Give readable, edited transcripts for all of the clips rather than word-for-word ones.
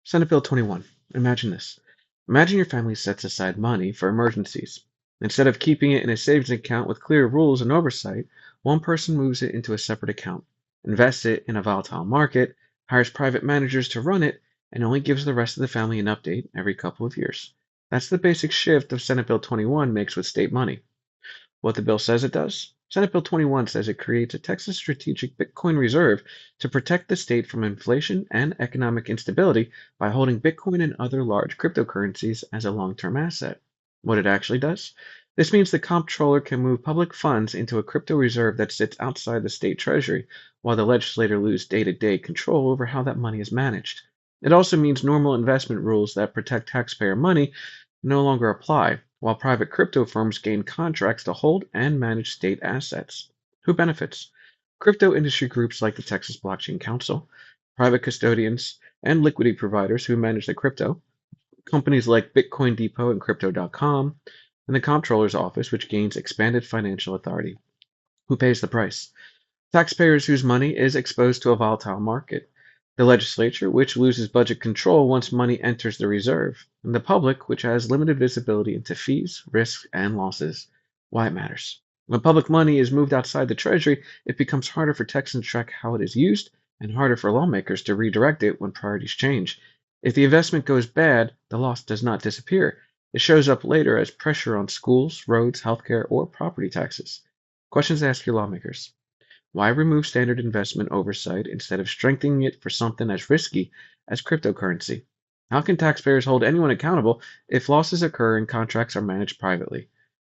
Senate Bill 21. Imagine this. Imagine your family sets aside money for emergencies. Instead of keeping it in a savings account with clear rules and oversight, one person moves it into a separate account, invests it in a volatile market, hires private managers to run it, and only gives the rest of the family an update every couple of years. That's the basic shift of Senate Bill 21 makes with state money. What the bill says it does? Senate Bill 21 says it creates a Texas Strategic Bitcoin Reserve to protect the state from inflation and economic instability by holding Bitcoin and other large cryptocurrencies as a long term asset. What it actually does? This means the comptroller can move public funds into a crypto reserve that sits outside the state treasury, while the legislator lose day to day control over how that money is managed. It also means normal investment rules that protect taxpayer money no longer apply, while private crypto firms gain contracts to hold and manage state assets. Who benefits? Crypto industry groups like the Texas Blockchain Council, private custodians, and liquidity providers who manage the crypto, companies like Bitcoin Depot and Crypto.com, and the Comptroller's Office, which gains expanded financial authority. Who pays the price? Taxpayers whose money is exposed to a volatile market, the legislature, which loses budget control once money enters the reserve, and the public, which has limited visibility into fees, risks, and losses. Why it matters. When public money is moved outside the Treasury, it becomes harder for Texans to track how it is used and harder for lawmakers to redirect it when priorities change. If the investment goes bad, the loss does not disappear. It shows up later as pressure on schools, roads, healthcare, or property taxes. Questions to ask your lawmakers. Why remove standard investment oversight instead of strengthening it for something as risky as cryptocurrency? How can taxpayers hold anyone accountable if losses occur and contracts are managed privately?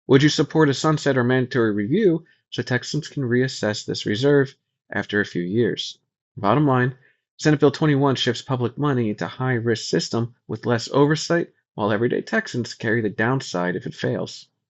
Would you support a sunset or mandatory review so Texans can reassess this reserve after a few years? Bottom line, Senate Bill 21 shifts public money into a high risk system with less oversight, while everyday Texans carry the downside if it fails.